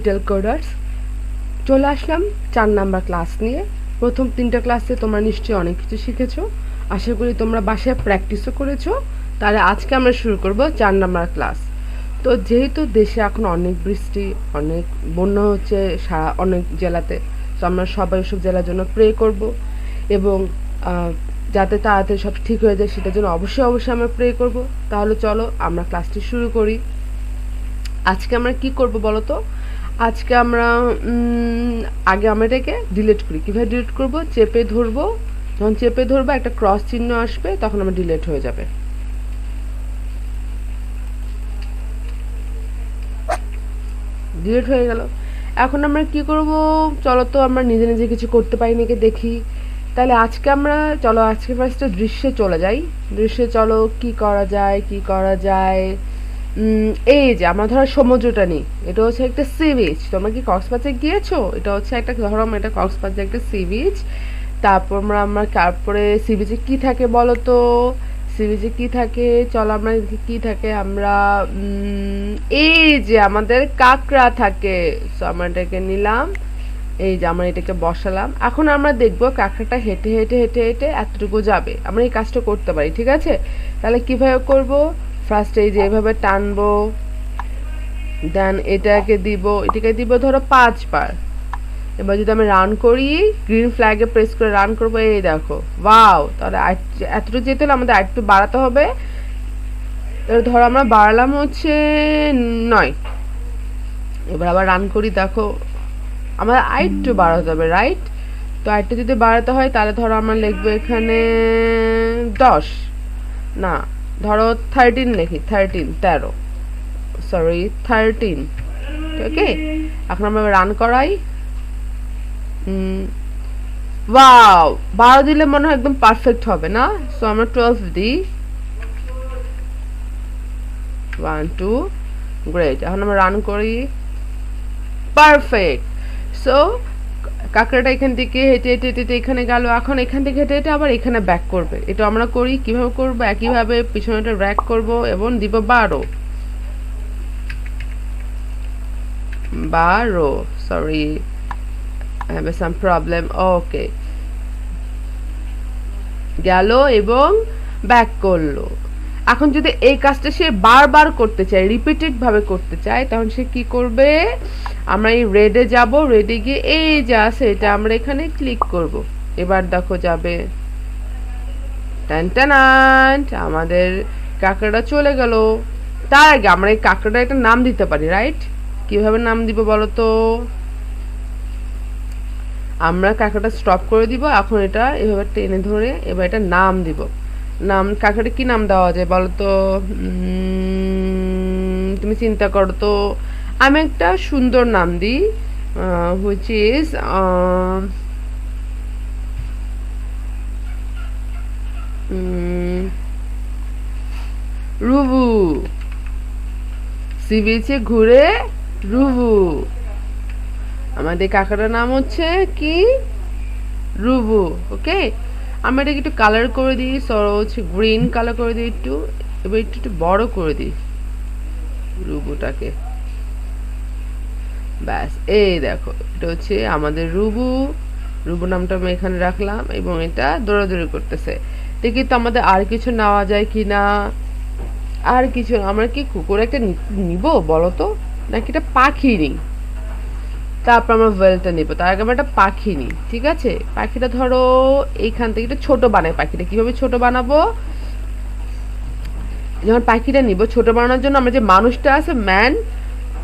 Digital coders. চলে আসলাম 4 number class নিয়ে। প্রথম 3টা ক্লাসে তোমরা নিশ্চয়ই অনেক কিছু শিখেছো, আশা করি তোমরা বাসায় প্র্যাকটিসও করেছো। তাহলে আজকে আমরা শুরু করব 4 নাম্বার ক্লাস। তো যেহেতু দেশে এখন অনেক বৃষ্টি, অনেক বন্যা হচ্ছে অনেক জেলাতে, তো আমরা সবাই সব জেলার জন্য প্রে করব এবং যাতে তাড়াতাড়ি সব ঠিক হয়ে যায় সেটার জন্য অবশ্যই আমরা প্রে করব। তাহলে চলো আমরা ক্লাসটি শুরু করি। আজকে আমরা কি করব বলো তো? আজকে আমরা আগে আমরা এটাকে ডিলিট করি। কীভাবে ডিলিট করব? চেপে ধরবো, যখন চেপে ধরবো একটা ক্রস চিহ্ন আসবে, তখন আমরা ডিলিট হয়ে যাবে। ডিলিট হয়ে গেল। এখন আমরা কি করব? চলো তো আমরা নিজে নিজে কিছু করতে পারি নাকি দেখি। তাহলে আজকে আমরা চলো আজকে ফার্স্টে দৃশ্যে চলে যাই। দৃশ্যে চলো কি করা যায়। এই যে আমরা ধরো সমুদ্রটা নিই, এটা হচ্ছে একটা সি বিচ। তোমরা কি কক্সবাজার গিয়েছো? এটা হচ্ছে একটা, ধরো আমরা এটা কক্সবাজার একটা সি বিচ। তারপরে সি বিচে কি থাকে বলো তো? সি বিচে কি থাকে? চলো আমরা কি থাকে, আমরা এই যে আমাদের কাঁকড়া থাকে। সো আমরা এটাকে নিলাম, এই যে আমরা এটাকে বসালাম। এখন আমরা দেখবো কাঁকড়াটা হেঁটে হেঁটে হেঁটে হেঁটে এতটুকু যাবে। আমরা এই কাজটা করতে পারি, ঠিক আছে? তাহলে কিভাবে করব? ফার্স্ট এই যে এভাবে টানবো, দেন এটাকে দিব ধরো 5 বার। এবার যদি আমি রান করি, গ্রিন ফ্ল্যাগে প্রেস করে রান করবো, এই দেখো ওয়াও। তাহলে এতটুকু যেতে হলে আমাদের আরেকটু বাড়াতে হবে। ধরো আমরা বাড়ালাম হচ্ছে 9। এবার আবার রান করি, দেখো আমাদের আরেকটু বাড়াতে হবে, রাইট? তো আরেকটু যদি বাড়াতে হয় তাহলে ধরো আমরা লিখবো এখানে 10, না ধরো 13 লিখি, 13 সরি 13। ওকে, এখন আমরা রান করাই। ওয়াও, 12 দিলে মনে হয় একদম পারফেক্ট হবে না? সো আমরা 12 দিই। 1 2, গ্রেট। এখন আমরা রান করি, পারফেক্ট। সো কাঁকড়াটা এখান থেকে হেঁটে হেঁটে হেঁটে এখানে গেল। এখন এখান থেকে হেঁটে হেঁটে আবার এখানে ব্যাক করবে। এটা আমরা করি, কিভাবে করবো? একইভাবে পিছনেটা ব্যাক করব এবং দিব 12, sorry I have some problem. ওকে, গেল এবং ব্যাক করলো। এখন যদি এই কাজটা সে বারবার করতে চায়, রিপিটেড ভাবে করতে চায়, তখন সে কি করবে? আমরা এই রেডে যাব, রেডে গিয়ে এই যে আছে এটা আমরা এখানে ক্লিক করব। এবার দেখো যাবে, টান টান, আমাদের কাঁকড়াটা চলে গেল। তার আগে আমরা এই কাঁকড়াটা একটা নাম দিতে পারি, রাইট? কিভাবে নাম দিব বলো তো? আমরা কাঁকড়াটা স্টপ করে দিব। এখন এটা এভাবে টেনে ধরে এবার এটা নাম দিব। নাম কাঁকড়াটা কি নাম দেওয়া যায় বলো তো? তুমি চিন্তা করো তো। আমি একটা সুন্দর নাম দিই, হুইচ ইজ রুবু। সি বিচে ঘুরে রুবু। আমাদের কাকাটার নাম হচ্ছে কি? রুবু। ওকে, আমরা এটাকে একটু কালার করে দিই, সরো হচ্ছে গ্রিন কালার করে দিই একটু। এবার একটু বড় করে দিই রুবুটাকে। ব্যাস, এই দেখো এটা হচ্ছে আমাদের রুবু। রুবু নামটা আমি এখানে রাখলাম এবং এটা দৌড়াদৌড়ি করতেছে। দেখি তো আমাদের আর কিছু নেওয়া যায় কি না। আর কিছু, আমরা কি কুকুর একটা নিব বলো তো, নাকি এটা পাখি নিই? তারপর আমরা ওয়েলটা নিব। তার আগে আমরা একটা পাখি নিই, ঠিক আছে? পাখিটা ধরো এইখান থেকে একটা ছোট বানাই। পাখিটা কিভাবে ছোট বানাবো? যখন পাখিটা নিব, ছোট বানানোর জন্য আমরা যে মানুষটা আছে ম্যান,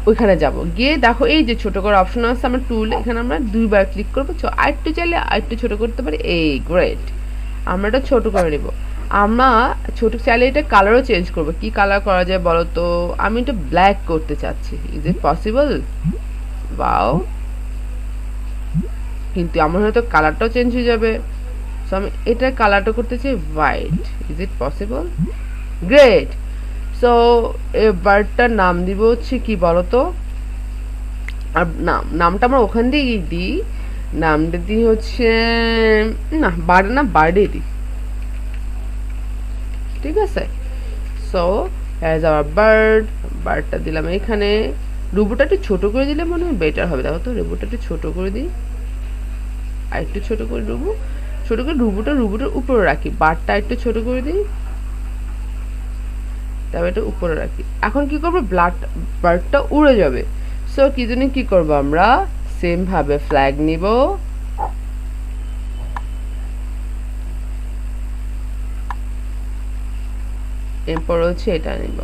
ওইখানে যাব। গিয়ে দেখো এই যে ছোট করার অপশন আছে, আমরা টুল এখানে আমরা 2 বার ক্লিক করবো। আরেকটু চাইলে আরেকটু ছোট করতে পারি। এই গ্রেট, আমরা এটা ছোট করে নিব। আমরা ছোট চাইলে এটা কালারও চেঞ্জ করবো। কি কালার করা যায় বলো তো? আমি এটা ব্ল্যাক করতে চাচ্ছি। Is it possible? ওয়াও, কিন্তু আমার হয়তো কালারটাও চেঞ্জ হয়ে যাবে। সো আমি এটা কালারটা করতে চাই white. Is it possible? Great. So এবারটার নাম দিব হচ্ছে কি বলতো? আর নামটা আমরা ওখান দিয়েই দিই। নামটা দিই হচ্ছে, না বার্ডে দিই, ঠিক আছে? সো অ্যাজ আওয়ার বার্ডটা দিলাম এখানে। রুবোটা একটু ছোট করে দিলে মনে হয় বেটার হবে। দেখো তো রুবোটা একটু ছোট করে দিই, আর একটু ছোট করে রুবো, ছোট করে রুবোটার উপরে রাখি, বারটা একটু ছোট করে দিই, তারপর এটা উপরে রাখি। এখন কি করবো, বার্ডটা উড়ে যাবে। সো কি জন্য কি করবো, আমরা সেম ভাবে ফ্ল্যাগ নিব, এরপর হচ্ছে এটা নিব,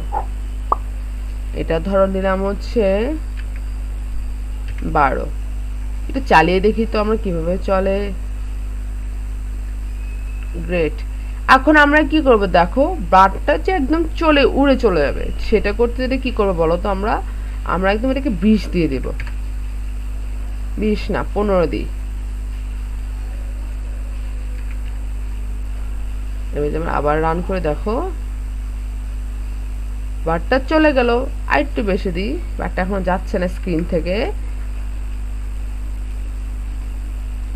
এটা ধরো নিলাম হচ্ছে 12। একটু চালিয়ে দেখি তো আমরা কিভাবে চলে। গ্রেট। এখন আমরা কি করব, দেখো বারটা যে একদম উড়ে চলে যাবে, সেটা করতে গেলে কি করবো বলো তো, আমরা আমরা একদম এটাকে 20 দিয়ে দেব, 20 না 15 দিই। এবার যেমন আবার রান করে দেখো, বারটা চলে গেল। আর একটু বেশি দিই, বারটা এখন যাচ্ছে না স্ক্রিন থেকে।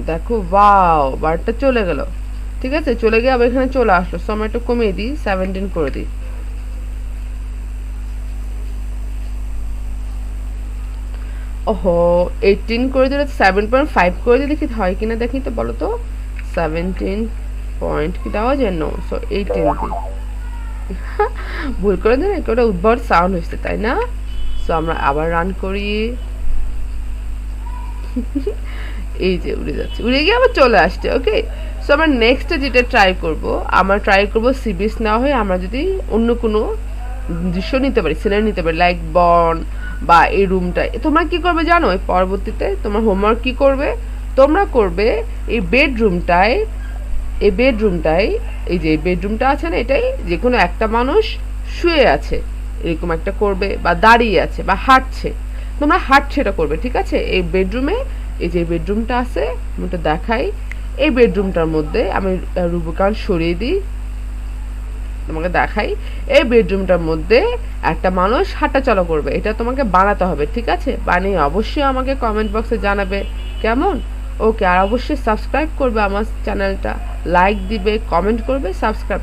দেখো ওয়াও, বারটা চলে গেল। ঠিক আছে, চলে গিয়ে আবার এখানে চলে আসলো। সো আমরা একটু কমিয়ে দিই, 17 করে দিই। ওহো, 18 করে দিলে 7.5 করে দিয়ে দেখি হয় কিনা, দেখি তো বলো তো। 17 পয়েন্ট কি দেওয়া যায়? নো। সো 18 দিই। ভুল করে দিন, একটা উদ্ভট সাউন্ড হয়েছে তাই না? সো আমরা আবার রান করি। এই যে উড়ে যাচ্ছে, উড়ে গিয়ে আবার চলে আসছে। ওকে, সো আমরা নেক্সটে যেটা ট্রাই করব, আমরা ট্রাই করব সি বিচ না হয়ে আমরা যদি অন্য কোনো দৃশ্য নিতে পারি, সিনারি নিতে পারি, লাইক বন বা এই রুমটায়। তোমরা কি করবে জানো, পরবর্তীতে তোমার হোমওয়ার্ক কি করবে, তোমরা করবে এই বেডরুমটায়, এই বেডরুমটায়, এই যে বেডরুমটা আছে না, এটাই যে কোনো একটা মানুষ শুয়ে আছে এরকম একটা করবে, বা দাঁড়িয়ে আছে বা হাঁটছে, তোমরা হাঁটছেটা করবে। ঠিক আছে, এই বেডরুমে, এই যে বেডরুমটা আছে আমি তো দেখাই, এই বেডরুমটার মধ্যে আমি রুবিকন সরিয়ে দিই, তোমাকে দেখাই। এই বেডরুমটার মধ্যে একটা মানুষ হাঁটাচলা করবে, এটা তোমাকে বানাতে হবে। ঠিক আছে, বানিয়ে অবশ্যই আমাকে কমেন্ট বক্সে জানাবে কেমন। ওকে, আর অবশ্যই সাবস্ক্রাইব করবে আমার চ্যানেলটা, লাইক দিবে, কমেন্ট করবে, সাবস্ক্রাইব